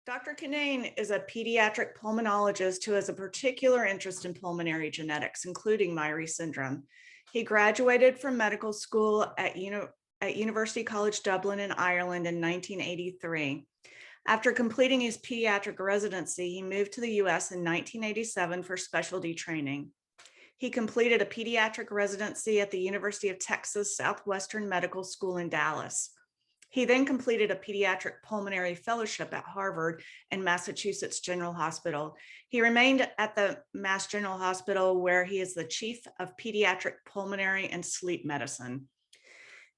Dr. Kinane is a pediatric pulmonologist who has a particular interest in pulmonary genetics, including Myhre syndrome. He graduated from medical school at University College Dublin in Ireland in 1983. After completing his pediatric residency, he moved to the US in 1987 for specialty training. He completed a pediatric residency at the University of Texas Southwestern Medical School in Dallas. He then completed a pediatric pulmonary fellowship at Harvard and Massachusetts General Hospital. He remained at the Mass General Hospital, where he is the chief of pediatric pulmonary and sleep medicine.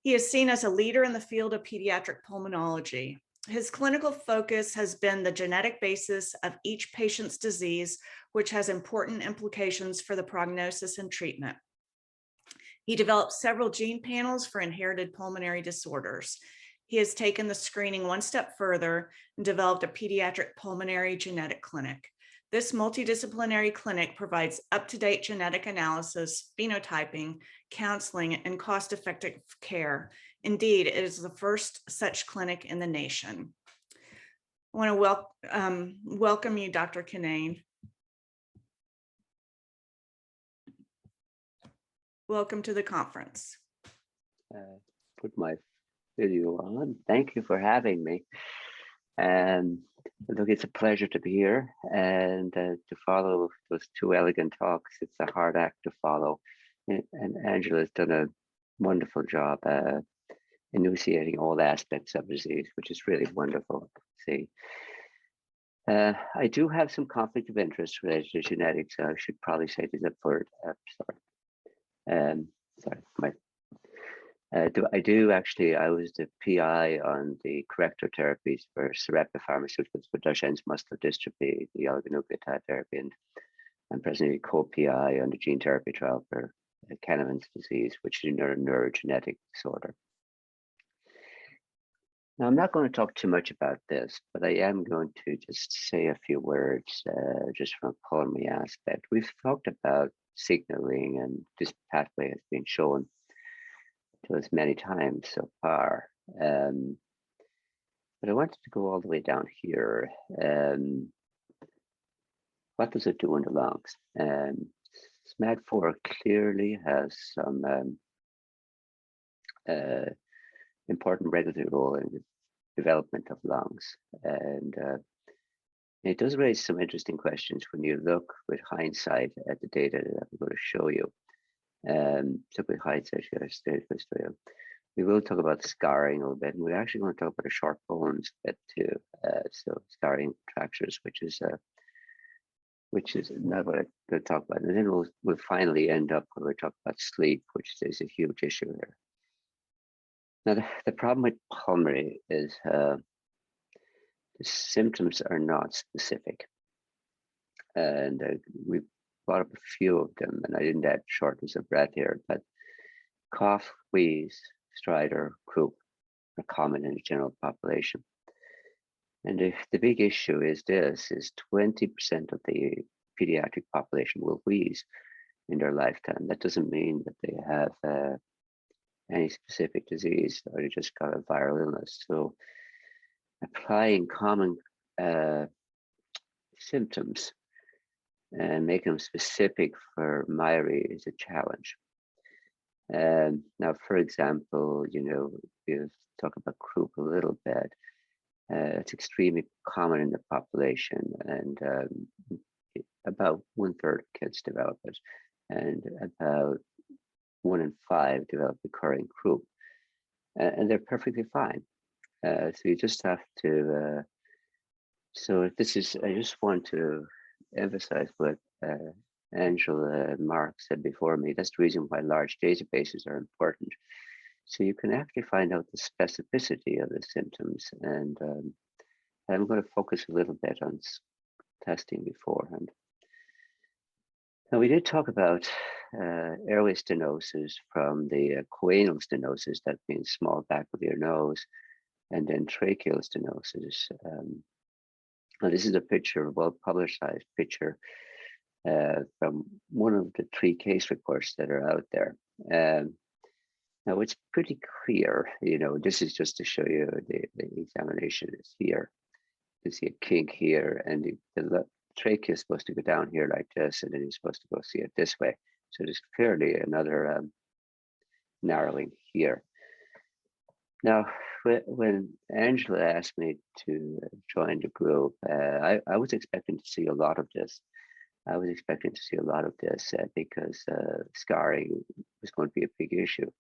He is seen as a leader in the field of pediatric pulmonology. His clinical focus has been the genetic basis of each patient's disease, which has important implications for the prognosis and treatment. He developed several gene panels for inherited pulmonary disorders. He has taken the screening one step further and developed a pediatric pulmonary genetic clinic. This multidisciplinary clinic provides up-to-date genetic analysis, phenotyping, counseling, and cost-effective care. Indeed, it is the first such clinic in the nation. I want to welcome you, Dr. Kinane. Welcome to the conference. Put my video on. Thank you for having me. Look, it's a pleasure to be here and to follow those two elegant talks. It's a hard act to follow. And Angela's done a wonderful job enunciating all aspects of disease, which is really wonderful to see. I do have some conflict of interest related to genetics. I should probably say this up front. I was the PI on the corrector therapies for Sarepta Pharmaceuticals for Duchenne's muscular dystrophy, the oligonucleotide therapy, and I'm presently co-PI on the gene therapy trial for Kinane's disease, which is a neurogenetic disorder. Now, I'm not going to talk too much about this, but I am going to just say a few words just from a pulmonary aspect. We've talked about signaling, and this pathway has been shown to us many times so far. But I wanted to go all the way down here. What does it do in the lungs? SMAD4 clearly has some important regulatory role in the development of lungs. And it does raise some interesting questions when you look with hindsight at the data that I'm going to show you. So with hindsight, we will talk about scarring a little bit, and we're actually going to talk about the short bones bit too. So scarring fractures, which is not what I'm going to talk about. And then we'll finally end up when we talk about sleep, which is a huge issue here. Now, the problem with pulmonary is the symptoms are not specific. And we brought up a few of them, and I didn't add shortness of breath here, but cough, wheeze, stridor, croup are common in the general population. And the big issue is 20% of the pediatric population will wheeze in their lifetime. That doesn't mean that they have any specific disease, or they just got a viral illness. So applying common symptoms and make them specific for Myhre is a challenge. Now, for example, we'll talk about croup a little bit. It's extremely common in the population, and about 1/3 of kids develop it, and about 1 in 5 develop recurring croup, and they're perfectly fine. So you just have to. So this is. I just want to emphasize what Angela and Mark said before me. That's the reason why large databases are important. So you can actually find out the specificity of the symptoms. And I'm going to focus a little bit on testing beforehand. Now, we did talk about airway stenosis from the choanal stenosis, that means small back of your nose, and then tracheal stenosis. Now, this is a picture, a well-publicized picture from one of the 3 case reports that are out there. Now, it's pretty clear, this is just to show you the examination is here. can see a kink here, and the trachea is supposed to go down here like this, and then you're supposed to go see it this way. So there's clearly another narrowing here. Now, when Angela asked me to join the group, I was expecting to see a lot of this. I was expecting to see a lot of this because scarring was going to be a big issue.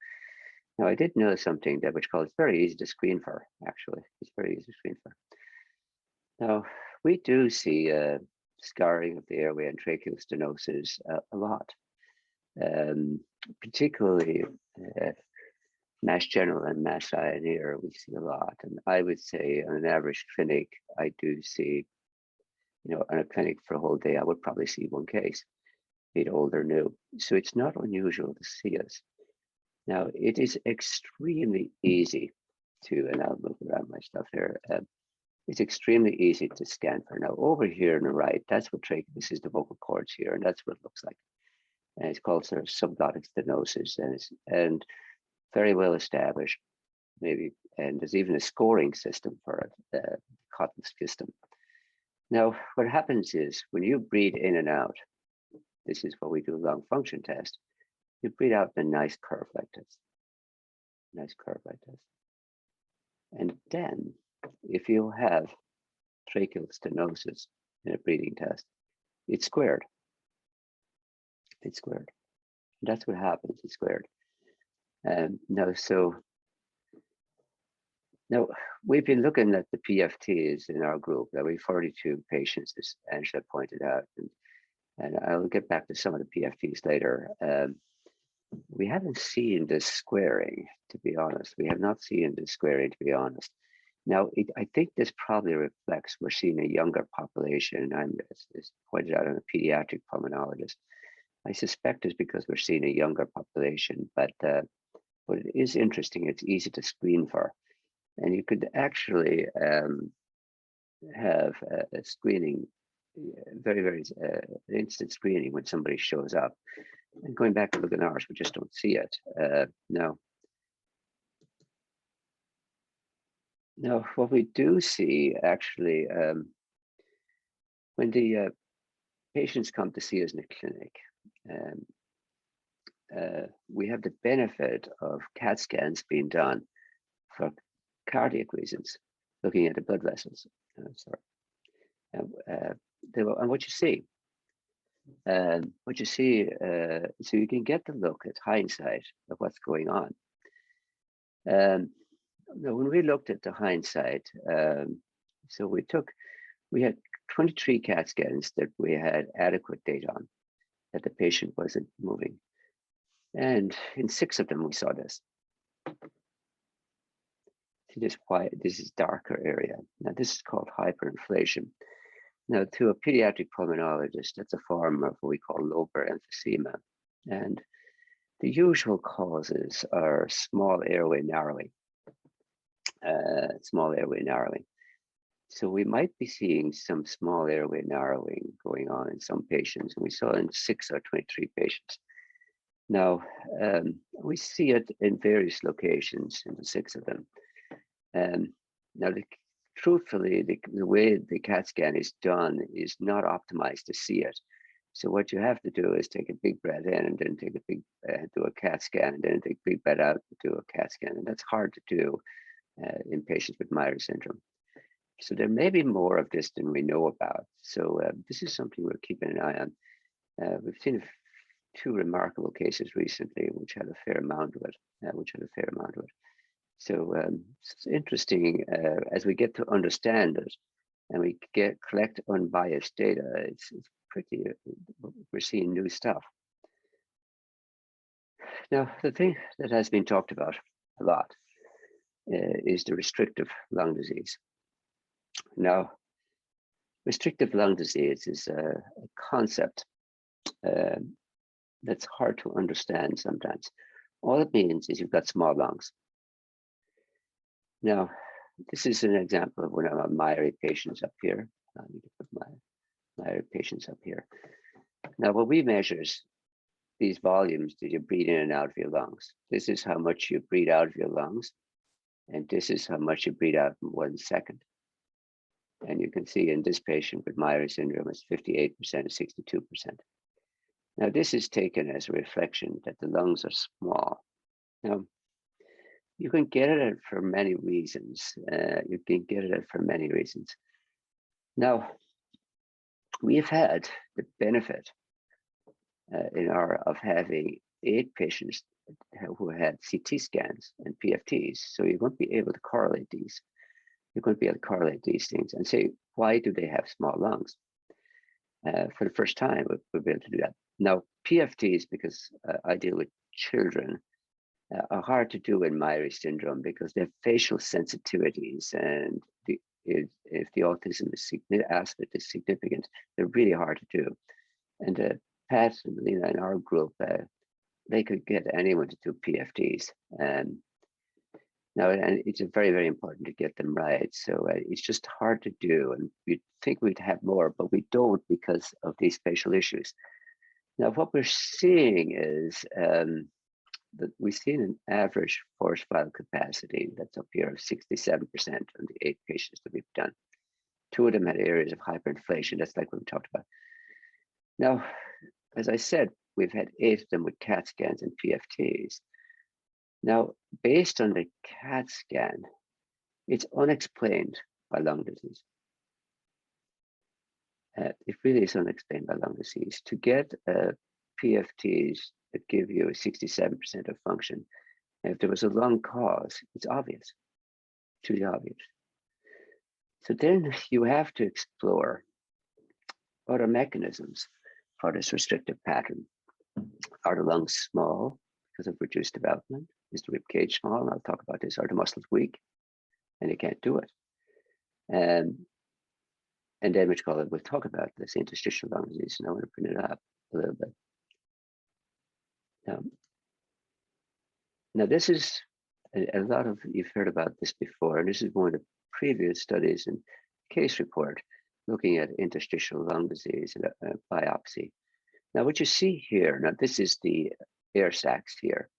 Now, I did know something that which called it's very easy to screen for, actually. It's very easy to screen for. Now, we do see scarring of the airway and tracheal stenosis a lot, particularly Mass General and Mass Pioneer, we see a lot. And I would say on an average clinic, I do see, on a clinic for a whole day, I would probably see one case, be it old or new. So it's not unusual to see us. Now, it is extremely easy to, and I'll move around my stuff here. It's extremely easy to scan for. Now, over here on the right, that's what this is the vocal cords here, and that's what it looks like. And it's called sort of subglottic stenosis, and very well established, maybe, and there's even a scoring system for it, the Cotton system. Now, what happens is when you breathe in and out, this is what we do a lung function test, you breathe out in a nice curve like this, And then if you have tracheal stenosis in a breathing test, it's squared. It's squared. And that's what happens, it's squared. Now, we've been looking at the PFTs in our group. There were 42 patients, as Angela pointed out, and I'll get back to some of the PFTs later. We haven't seen this squaring, to be honest. We have not seen this squaring, to be honest. Now, I think this probably reflects we're seeing a younger population. It's pointed out on a pediatric pulmonologist. I suspect it's because we're seeing a younger population, but it is interesting. It's easy to screen for. And you could actually have a screening, very, very instant screening when somebody shows up. And going back to look at ours, we just don't see it. Now, what we do see actually, when the patients come to see us in the clinic, we have the benefit of CAT scans being done for cardiac reasons, looking at the blood vessels. And what you see, so you can get the look at hindsight of what's going on. Now, when we looked at the hindsight, so we had 23 CAT scans that we had adequate data on, that the patient wasn't moving. And in 6 of them, we saw this. See this white, this is darker area. Now, this is called hyperinflation. Now, to a pediatric pulmonologist, that's a form of what we call lobar emphysema. And the usual causes are small airway narrowing. So we might be seeing some small airway narrowing going on in some patients. And we saw in 6 or 23 patients. Now, we see it in various locations in the 6 of them. Now, truthfully, the way the CAT scan is done is not optimized to see it. So what you have to do is take a big breath in and then take a big, do a CAT scan, and then take a big breath out and do a CAT scan. And that's hard to do in patients with Myhre syndrome. So there may be more of this than we know about. So this is something we're keeping an eye on. We've seen 2 remarkable cases recently, which had a fair amount of it. So it's interesting as we get to understand it and we collect unbiased data. It's pretty. We're seeing new stuff. Now, the thing that has been talked about a lot is the restrictive lung disease. Now, restrictive lung disease is a concept that's hard to understand sometimes. All it means is you've got small lungs. Now, this is an example of one of my Myhre patients up here. I need to put my Myhre patients up here. Now, what we measure is these volumes that you breathe in and out of your lungs. This is how much you breathe out of your lungs, and this is how much you breathe out in 1 second. And you can see in this patient with Myhre syndrome, it's 58% and 62%. Now, this is taken as a reflection that the lungs are small. Now, you can get it for many reasons. Now, we've had the benefit of having 8 patients who had CT scans and PFTs. So you're going to be able to correlate these. You're going to be able to correlate these things and say, why do they have small lungs? For the first time, we'll be able to do that. Now, PFTs, because I deal with children, are hard to do in Myhre syndrome because they have facial sensitivities, and if the autism aspect is significant, they're really hard to do. And Pat and Melina in our group, they could get anyone to do PFTs. Now, and it's very, very important to get them right. So it's just hard to do, and we'd think we'd have more, but we don't because of these spatial issues. Now, what we're seeing is that we've seen an average force vital capacity that's up here of 67% on the 8 patients that we've done. 2 of them had areas of hyperinflation. That's like what we talked about. Now, as I said, we've had 8 of them with CAT scans and PFTs. Now, based on the CAT scan, it's unexplained by lung disease. It really is unexplained by lung disease. To get PFTs that give you 67% of function, if there was a lung cause, it's obvious, it's really obvious. So then you have to explore other mechanisms for this restrictive pattern. Are the lungs small because of reduced development? Is the rib cage small? And I'll talk about this. Are the muscles weak and they can't do it? And then we'll talk about this interstitial lung disease. And I want to bring it up a little bit. Now this is a lot of, you've heard about this before, and this is one of the previous studies and case report looking at interstitial lung disease and a biopsy. Now what you see here, now this is the air sacs here,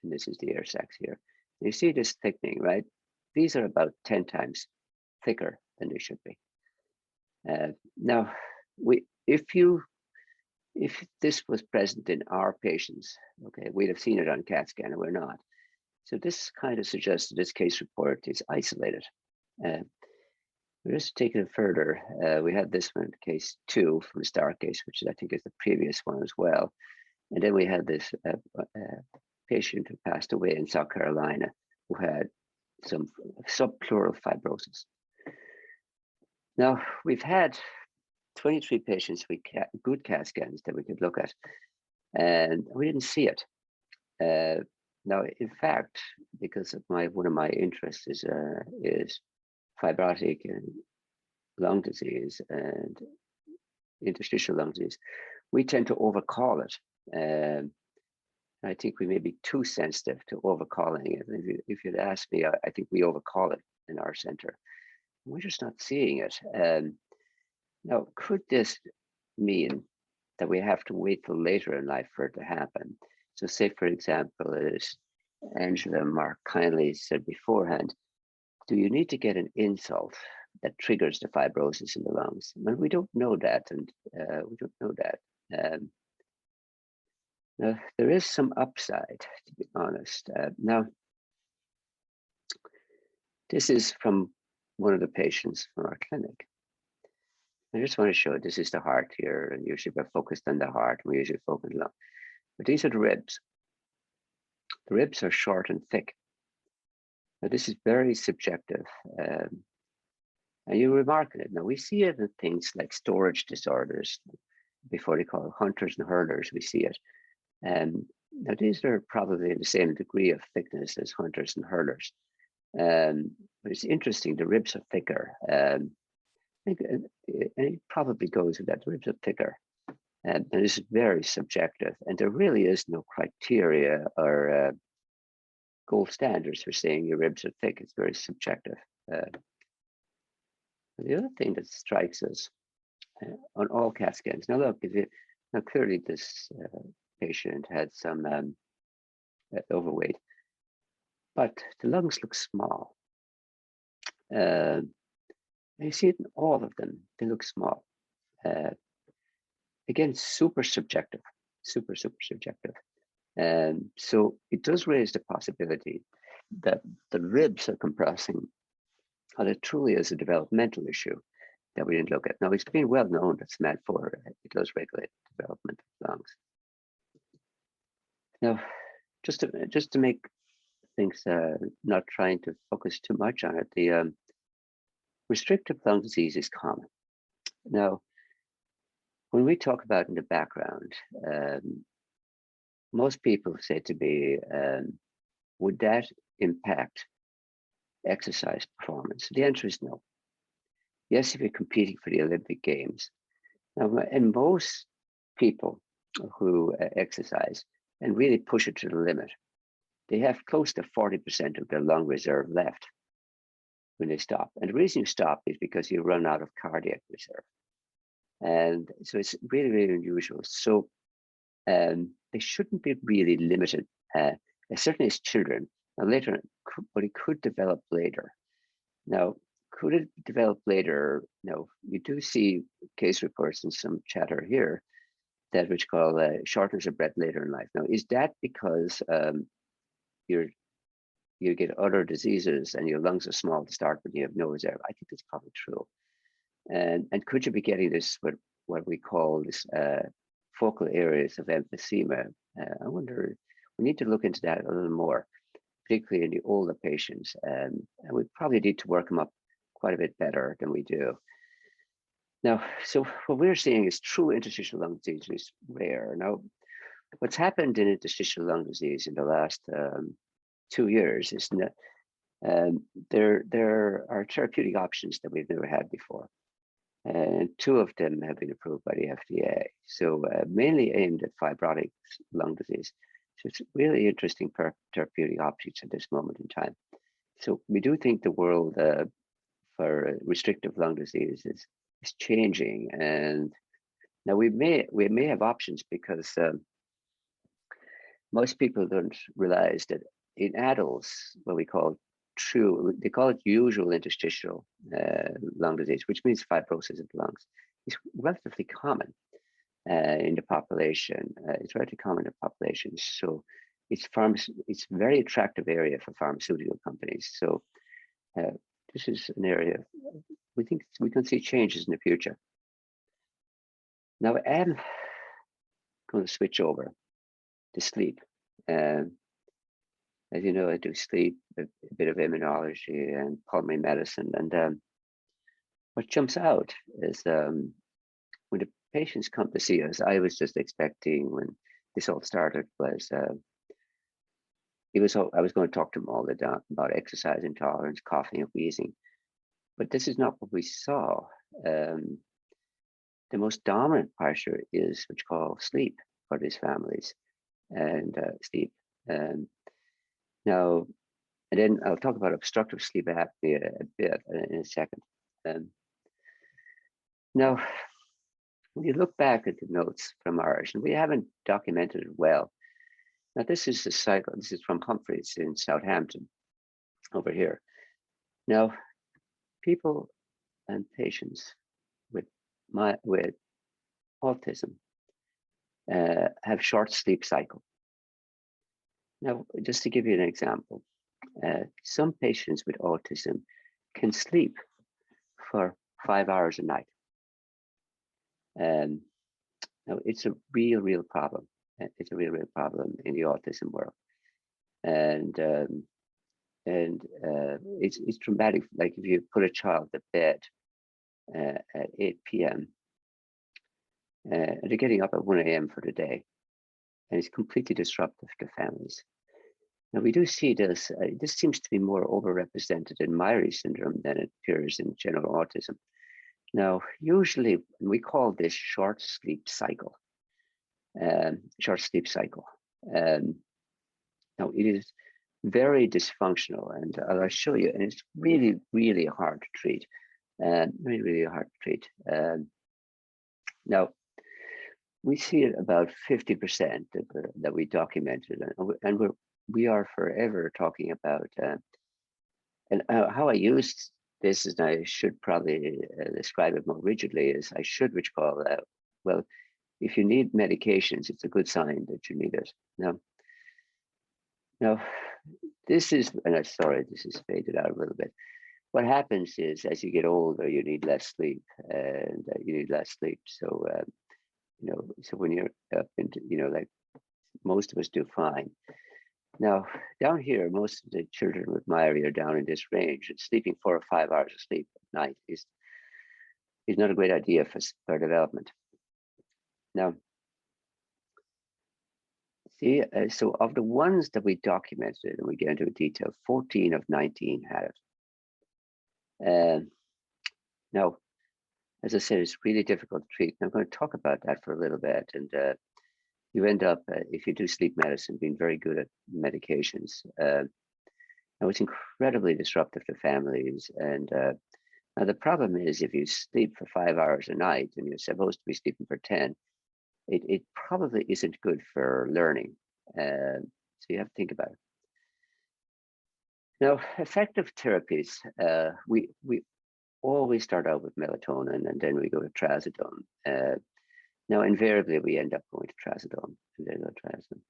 and this is the air sacs here. You see this thickening, right? These are about 10 times thicker than they should be. Now, if this was present in our patients, okay, we'd have seen it on CAT scan, and we're not. So this kind of suggests that this case report is isolated. We're just taking it further. We had this one, case 2 from the STAR case, which I think is the previous one as well. And then we had this patient who passed away in South Carolina who had some subpleural fibrosis. Now, we've had 23 patients with good CAT scans that we could look at, and we didn't see it. Now, in fact, because of one of my interests is fibrotic and lung disease and interstitial lung disease, we tend to overcall it. I think we may be too sensitive to overcalling it. If you'd ask me, I think we overcall it in our center. We're just not seeing it. Now, could this mean that we have to wait till later in life for it to happen? So say, for example, as Angela and Mark kindly said beforehand, do you need to get an insult that triggers the fibrosis in the lungs? Well, we don't know that, and we don't know that. Now, there is some upside, to be honest. Now, this is from one of the patients from our clinic. I just want to show this is the heart here, and usually we're focused on the heart. We usually focus on the lung. But these are the ribs. The ribs are short and thick. Now, this is very subjective. And you remark it. Now, we see it in things like storage disorders, before they call it hunters and herders, we see it. Now, these are probably the same degree of thickness as hunters and herders. But it's interesting, the ribs are thicker. And it probably goes with that, the ribs are thicker. And this is very subjective. And there really is no criteria or gold standards for saying your ribs are thick. It's very subjective. The other thing that strikes us on all CAT scans, now look, now clearly this patient had some overweight, but the lungs look small. And you see it in all of them. They look small. Uh, Again, super subjective, super subjective. So it does raise the possibility that the ribs are compressing, and it truly is a developmental issue that we didn't look at. Now, it's been well known that SMAD4, it does regulate development of lungs. Now, just to make things, not trying to focus too much on it, the restrictive lung disease is common. Now, when we talk about in the background, most people say to me, would that impact exercise performance? The answer is no. Yes, if you're competing for the Olympic Games. Now, and most people who exercise and really push it to the limit, they have close to 40% of their lung reserve left when they stop. And the reason you stop is because you run out of cardiac reserve. And so it's really, really unusual. So they shouldn't be really limited, certainly as children. Now later, but it could develop later. Now, could it develop later? No, you do see case reports and some chatter here that which call shortness of breath later in life. Now, is that because you get other diseases and your lungs are small to start, but you have no reserve? I think that's probably true. And could you be getting this what we call this focal areas of emphysema? I wonder. We need to look into that a little more, particularly in the older patients, and we probably need to work them up quite a bit better than we do. Now, so what we're seeing is true interstitial lung disease is rare. Now, what's happened in interstitial lung disease in the last 2 years is that there are therapeutic options that we've never had before. And 2 of them have been approved by the FDA. So mainly aimed at fibrotic lung disease. So it's really interesting therapeutic options at this moment in time. So we do think the world for restrictive lung disease is changing. And now we may have options because most people don't realize that in adults, what we call they call it usual interstitial lung disease, which means fibrosis of the lungs. It's relatively common in the population. It's relatively common in the population. So it's a very attractive area for pharmaceutical companies. So this is an area we think we can see changes in the future. Now I'm going to switch over to sleep. As you know, I do sleep, a bit of immunology and pulmonary medicine. And what jumps out is when the patients come to see us, I was just expecting when this all started was I was going to talk to them all the time about exercise intolerance, coughing and wheezing. But this is not what we saw. The most dominant pressure is what's called sleep for these families, and sleep. Now, and then I'll talk about obstructive sleep apnea a bit in a second. Now, when you look back at the notes from ours, and we haven't documented it well. Now, this is the cycle. This is from Humphreys in Southampton over here. Now, people and patients with autism have short sleep cycle. Now, just to give you an example, some patients with autism can sleep for 5 hours a night. Now, it's a real problem. It's a real problem in the autism world, and it's dramatic. Like if you put a child to bed at 8 p.m. And they're getting up at 1 a.m. for the day, and it's completely disruptive to families. Now we do see this. This seems to be more overrepresented in Myhre syndrome than it appears in general autism. Now, usually we call this short sleep cycle. Short sleep cycle. Now it is very dysfunctional, and I'll show you. And it's really hard to treat. Really hard to treat. Now, we see it about 50% that we documented, and we are forever talking about and how I used this is, I should probably describe it more rigidly, is I should recall that, well, if you need medications, it's a good sign that you need it. Now, this is, and I'm sorry, this is faded out a little bit. What happens is, as you get older, you need less sleep, and you need less sleep. So, so when you're up into, like most of us do fine. Now, down here, most of the children with Myhre are down in this range, and sleeping 4 or 5 hours of sleep at night is not a great idea for development. Now, see, so of the ones that we documented, and we get into detail, 14 of 19 had it. Now, as I said, it's really difficult to treat. And I'm going to talk about that for a little bit. And you end up, if you do sleep medicine, being very good at medications. Now, it's incredibly disruptive to families. And now the problem is, if you sleep for 5 hours a night and you're supposed to be sleeping for 10, it probably isn't good for learning. So you have to think about it. Now, effective therapies, we always start out with melatonin, and then we go to trazodone. Now, invariably, we end up going to trazodone, and then go to trazodone.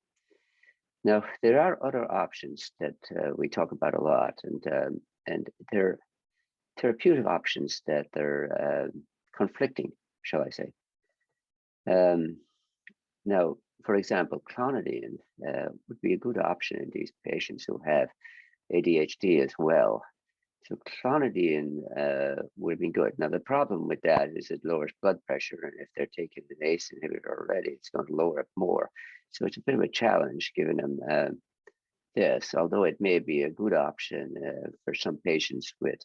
Now, there are other options that we talk about a lot, and they're therapeutic options that are conflicting, shall I say. Now, for example, clonidine would be a good option in these patients who have ADHD as well. So clonidine would have been good. Now, the problem with that is it lowers blood pressure, and if they're taking an ACE inhibitor already, it's going to lower it more. So it's a bit of a challenge giving them this, although it may be a good option for some patients with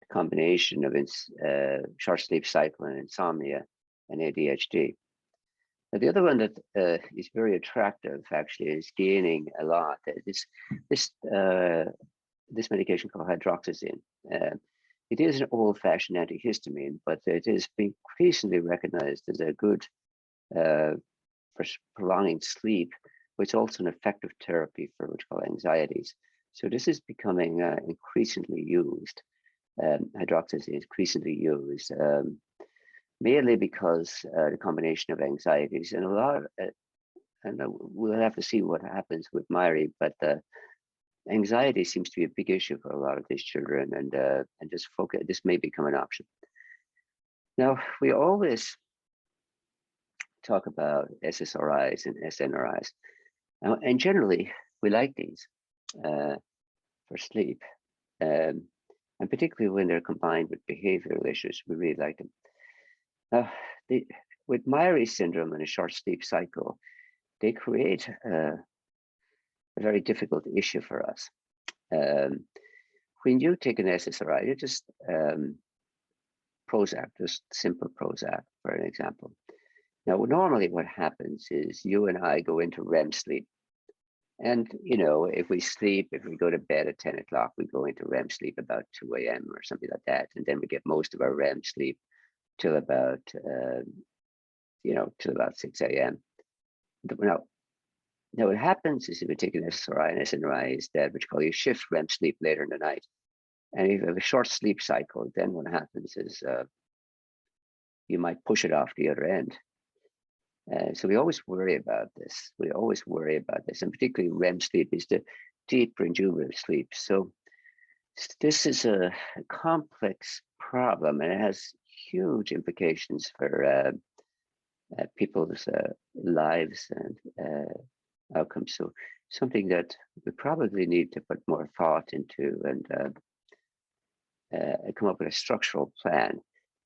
a combination of short sleep cycle and insomnia and ADHD. Now, the other one that is very attractive, actually, is gaining a lot. This medication called hydroxyzine. It is an old-fashioned antihistamine, but it is increasingly recognized as a good for prolonging sleep, which is also an effective therapy for what's called anxieties. So this is becoming increasingly used. Hydroxyzine is increasingly used, mainly because the combination of anxieties and a lot of, and we'll have to see what happens with Myhre, but anxiety seems to be a big issue for a lot of these children, and just focus. This may become an option. Now, we always talk about SSRIs and SNRIs, and generally we like these for sleep, and particularly when they're combined with behavioral issues, we really like them. Now, with Myhre syndrome and a short sleep cycle, they create a very difficult issue for us. When you take an SSRI, you just Prozac, just simple Prozac, for an example. Now, normally what happens is you and I go into REM sleep. And, if we go to bed at 10 o'clock, we go into REM sleep about 2 a.m. or something like that. And then we get most of our REM sleep till about, till about 6 a.m. Now, what happens is if you take an SSRI, and SNRI is that which call you shift REM sleep later in the night. And if you have a short sleep cycle, then what happens is you might push it off the other end. So we always worry about this. And particularly REM sleep is the deep rejuvenative sleep. So this is a complex problem, and it has huge implications for people's lives and outcomes. So something that we probably need to put more thought into, and come up with a structural plan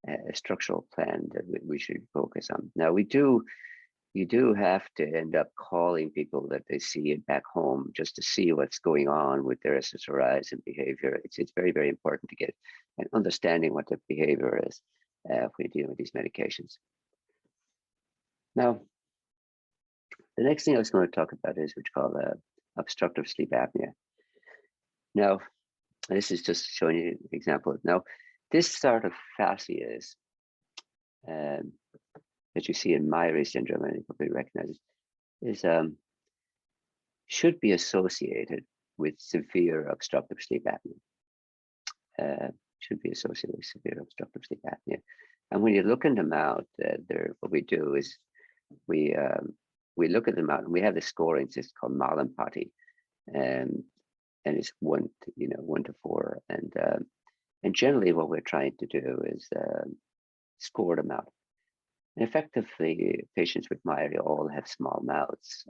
that we should focus on. Now, you do have to end up calling people that they see it back home just to see what's going on with their SSRIs and behavior. It's very, very important to get an understanding what their behavior is when you're dealing with these medications. Now, the next thing I was going to talk about is what's called obstructive sleep apnea. Now, this is just showing you an example. Now, this sort of facies that you see in Myhre syndrome, and you probably recognize it, is should be associated with severe obstructive sleep apnea. should be associated with severe obstructive sleep apnea. And when you're looking them out, what we do is we look at them out, and we have the scoring system called Mallampati, and it's 1 to 4, and generally what we're trying to do is score them out. And effectively, patients with Myhre all have small mouths,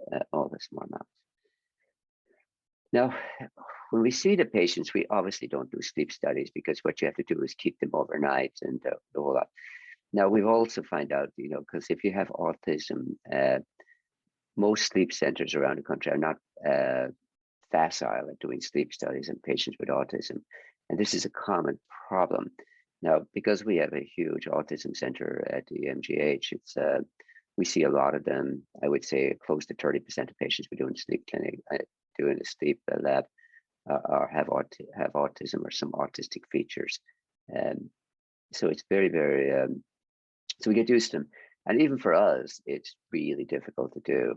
Now, when we see the patients, we obviously don't do sleep studies, because what you have to do is keep them overnight and the whole lot. Now, we've also found out, because if you have autism, most sleep centers around the country are not facile at doing sleep studies in patients with autism. And this is a common problem. Now, because we have a huge autism center at the MGH, we see a lot of them. I would say close to 30% of patients we do in sleep clinic, doing a sleep lab, or have autism or some autistic features. So it's very, very, so we get used to them. And even for us, it's really difficult to do.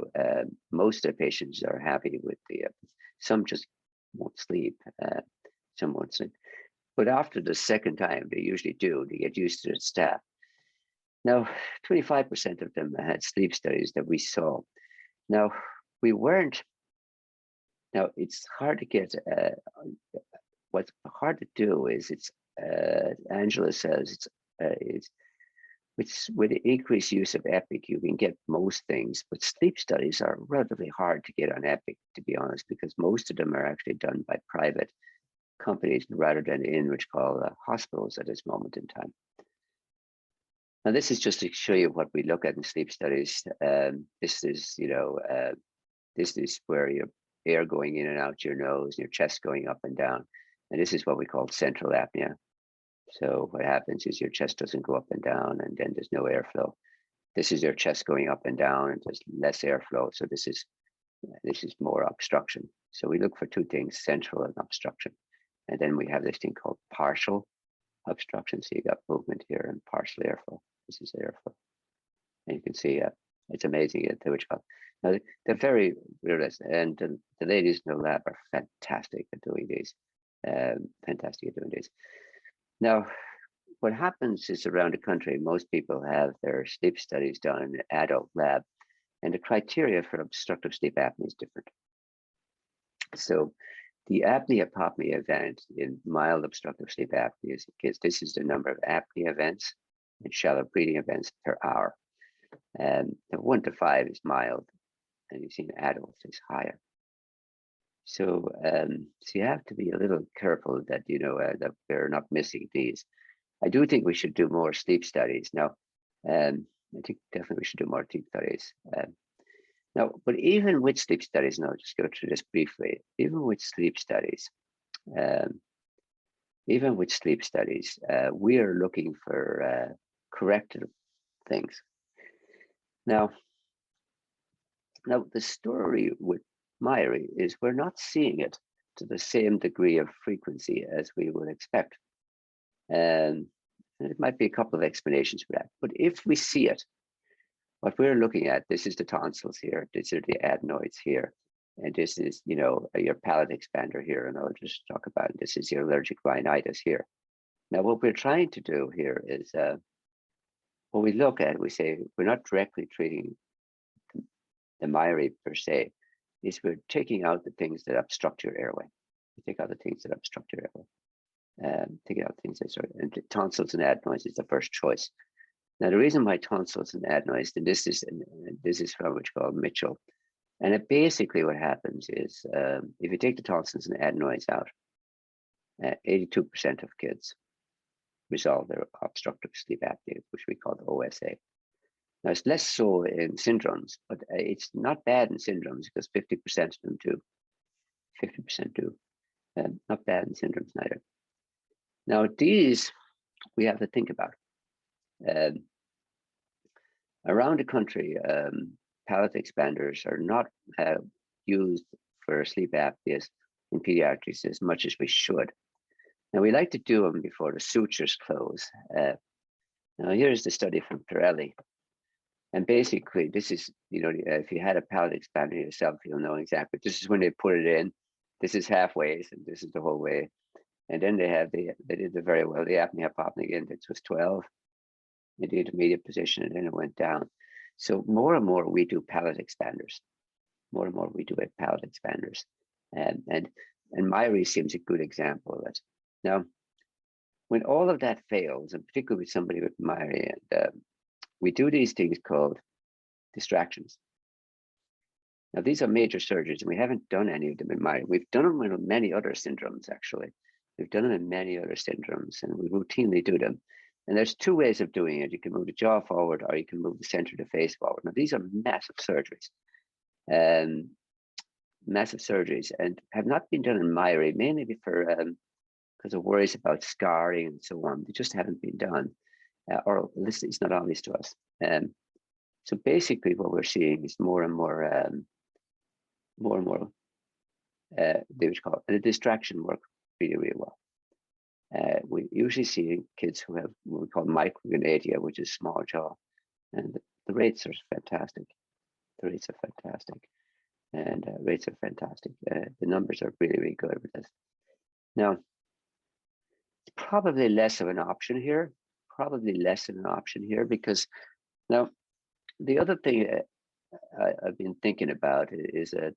Most of the patients are happy with some just won't sleep, some won't sleep. But after the second time, they usually do, they get used to the staff. Now, 25% of them had sleep studies that we saw. Now, it's hard to get, what's hard to do is, Angela says, with the increased use of Epic, you can get most things, but sleep studies are relatively hard to get on Epic, to be honest, because most of them are actually done by private companies rather than in which call hospitals at this moment in time. Now, this is just to show you what we look at in sleep studies. This is where your air going in and out your nose, your chest going up and down, and this is what we call central apnea. So what happens is your chest doesn't go up and down, and then there's no airflow. This is your chest going up and down, and there's less airflow. So this is more obstruction. So we look for two things: central and obstruction. And then we have this thing called partial obstruction. So you got movement here and partial airflow. This is airflow, and you can see it's amazing at which call. Now they're very realistic, and the ladies in the lab are fantastic at doing these. Now, what happens is around the country, most people have their sleep studies done in an adult lab, and the criteria for obstructive sleep apnea is different. So the apnea-hypopnea event in mild obstructive sleep apnea is this is the number of apnea events and shallow breathing events per hour. And the 1 to 5 is mild, and you see in adults is higher. So, so you have to be a little careful that that we're not missing these. I do think we should do more sleep studies now. I think definitely we should do more sleep studies. Now, but even with sleep studies, and I'll just go through this briefly. Even with sleep studies, we are looking for corrective things. Now, the story with Myhre is we're not seeing it to the same degree of frequency as we would expect. And it might be a couple of explanations for that. But if we see it, what we're looking at, this is the tonsils here, these are the adenoids here, and this is, your palate expander here, and I'll just talk about it. This is your allergic rhinitis here. Now, what we're trying to do here is, when we look at it, we say we're not directly treating the Myhre per se, is we're taking out the things that obstruct your airway. We take out the things that obstruct your airway. Taking out things that and tonsils and adenoids is the first choice. Now, the reason why tonsils and adenoids, and this is from what's called Mitchell, and basically what happens is if you take the tonsils and adenoids out, 82% of kids resolve their obstructive sleep apnea, which we call the OSA. Now, it's less so in syndromes, but it's not bad in syndromes because 50% of them do. 50% do. Not bad in syndromes neither. Now, these we have to think about. Around the country, palate expanders are not used for sleep apneas in pediatrics as much as we should. Now, we like to do them before the sutures close. Now, here's the study from Pirelli. And basically, this is, if you had a palate expander yourself, you'll know exactly. This is when they put it in. This is halfway, and this is the whole way. And then they did it very well. The apnea-hypopnea index was 12 in the intermediate position, and then it went down. So more and more we do palate expanders. More and more we do palate expanders. And Myhre seems a good example of it. Now, when all of that fails, and particularly with somebody with Myhre, we do these things called distractions. Now, these are major surgeries, and we haven't done any of them in Myhre. We've done them in many other syndromes, actually. We've done them in many other syndromes, and we routinely do them. And there's two ways of doing it. You can move the jaw forward, or you can move the center of the face forward. Now, these are massive surgeries. Massive surgeries, and have not been done in Myhre, mainly because of worries about scarring and so on. They just haven't been done, or at least it's not obvious to us. So basically what we're seeing is more and more, they would call it, the distraction work really, really well. We usually see kids who have what we call microgonadia, which is small jaw, and the rates are fantastic. The rates are fantastic. And rates are fantastic. The numbers are really, really good with this. Now, it's probably less of an option here, because now the other thing I've been thinking about is that,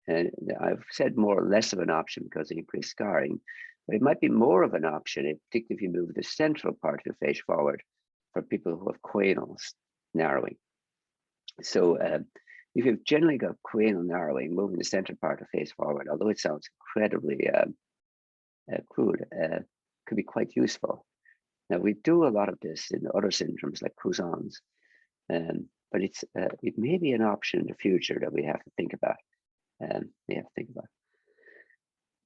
and I've said more or less of an option because of increased scarring, but it might be more of an option, particularly if you move the central part of the face forward for people who have cranial narrowing. So if you've generally got cranial narrowing, moving the central part of the face forward, although it sounds incredibly crude, could be quite useful. Now, we do a lot of this in other syndromes like Crouzon's, but it may be an option in the future that we have to think about.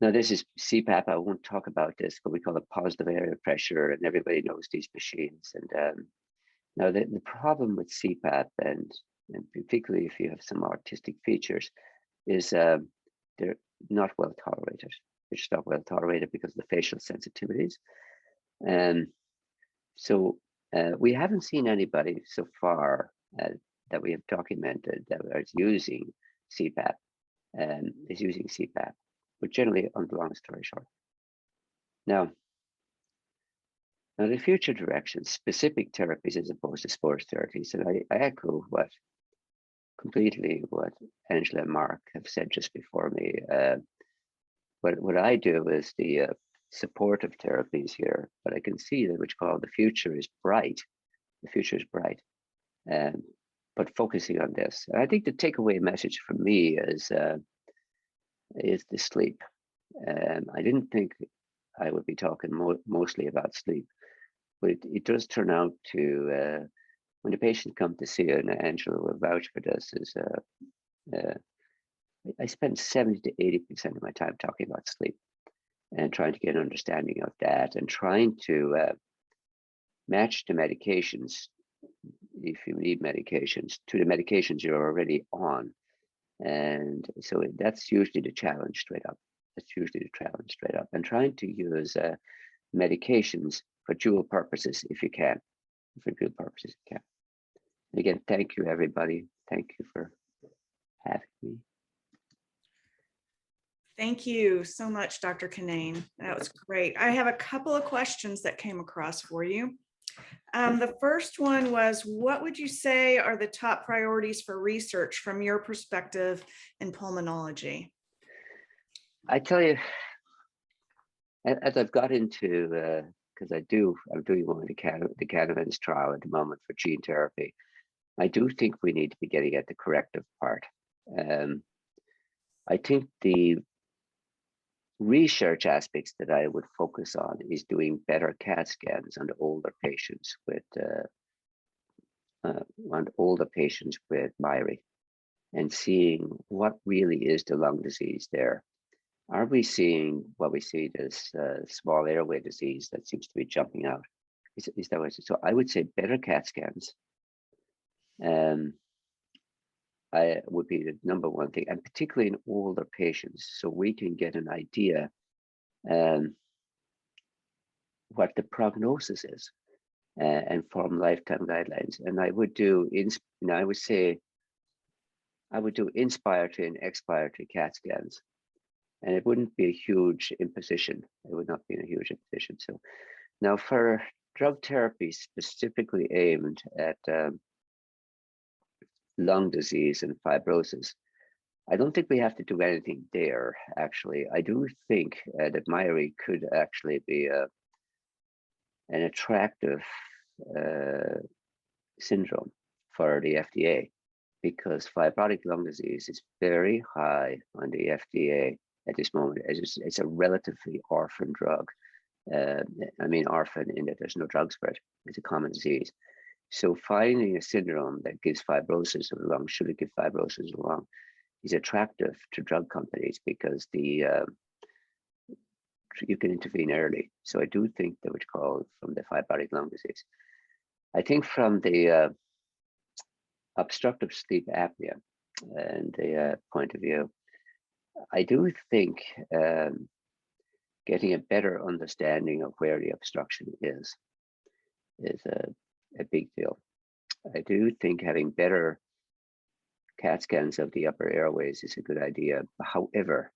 Now, this is CPAP. I won't talk about this, but we call it positive area pressure, and everybody knows these machines. And now the problem with CPAP, and particularly if you have some artistic features, is they're not well tolerated. They're just not well tolerated because of the facial sensitivities. And so we haven't seen anybody so far that we have documented that is using CPAP, but generally, on the long story short. Now the future direction, specific therapies as opposed to sports therapies, and I echo completely what Angela and Mark have said just before me. What I do is the supportive therapies here, but I can see that which called the future is bright. The future is bright, but focusing on this. And I think the takeaway message for me is the sleep. I didn't think I would be talking mostly about sleep, but it does turn out to, when the patient come to see you, and Angela will vouch for this, is I spend 70 to 80% of my time talking about sleep and trying to get an understanding of that, and trying to match the medications, if you need medications, to the medications you're already on. And so that's usually the challenge straight up. And trying to use medications for dual purposes if you can. And again, thank you, everybody. Thank you for having me. Thank you so much, Dr. Kinane. That was great. I have a couple of questions that came across for you. The first one was, what would you say are the top priorities for research from your perspective in pulmonology? I tell you, as I've got into, because I'm doing one of the Canane's trial at the moment for gene therapy, I do think we need to be getting at the corrective part. I think the research aspects that I would focus on is doing better CAT scans on older patients with Myhre, and seeing what really is the lung disease there. Are we seeing what we see as small airway disease that seems to be jumping out? Is that what it is? So I would say better CAT scans. I would be the number one thing, and particularly in older patients, so we can get an idea what the prognosis is, and form lifetime guidelines. And I would do, I would say, I would do inspiratory and expiratory CAT scans, and it wouldn't be a huge imposition. It would not be a huge imposition. So now for drug therapy specifically aimed at lung disease and fibrosis, I don't think we have to do anything there, actually. I do think that Myhre could actually be an attractive syndrome for the FDA, because fibrotic lung disease is very high on the FDA at this moment. It's a relatively orphan drug. I mean, orphan in that there's no drugs for it. It's a common disease. So finding a syndrome that gives fibrosis of the lung, should it give fibrosis of the lung, is attractive to drug companies because you can intervene early. So I do think that would call from the fibrotic lung disease. I think from the obstructive sleep apnea and the point of view, I do think getting a better understanding of where the obstruction is a big deal. I do think having better CAT scans of the upper airways is a good idea. However,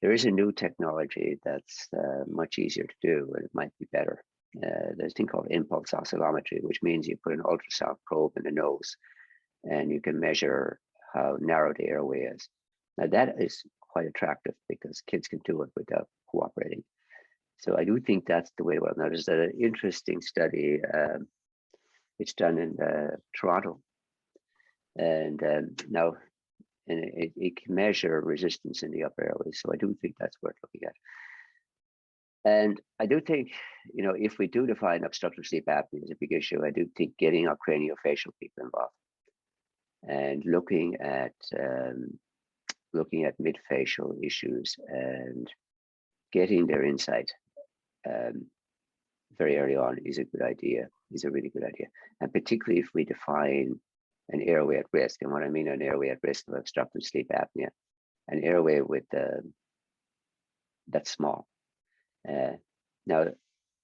there is a new technology that's much easier to do, and it might be better. There's a thing called impulse oscillometry, which means you put an ultrasound probe in the nose and you can measure how narrow the airway is. Now that is quite attractive because kids can do it without cooperating. So I do think that's the way to go. Now there's an interesting study, it's done in Toronto, and now it can measure resistance in the upper airway. So I do think that's worth looking at. And I do think, if we do define obstructive sleep apnea as a big issue, I do think getting our craniofacial people involved and looking at mid-facial issues and getting their insight very early on is a good idea, is a really good idea. And particularly if we define an airway at risk. And what I mean an airway at risk of obstructive sleep apnea, an airway with that's small. Now,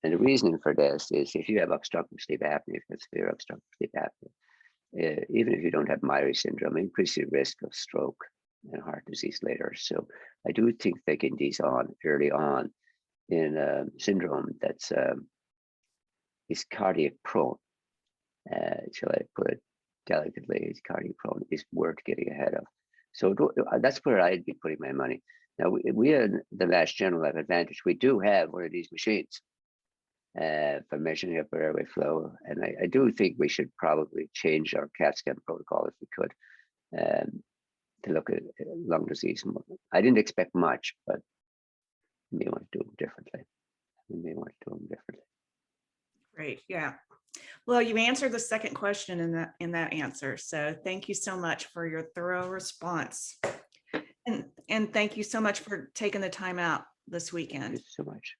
and the reasoning for this is if you have obstructive sleep apnea, if it's severe obstructive sleep apnea, even if you don't have Myhre syndrome, increase your risk of stroke and heart disease later. So I do think taking these on early on in a syndrome that's is cardiac prone, shall I put it delicately, is cardiac prone, is worth getting ahead of. So that's where I'd be putting my money. Now, we in the Mass General have advantage. We do have one of these machines for measuring upper airway flow. And I do think we should probably change our CAT scan protocol if we could to look at lung disease. I didn't expect much, but we may want to do them differently. Great, yeah. Well, you answered the second question in that answer. So thank you so much for your thorough response. And thank you so much for taking the time out this weekend. Thank you so much.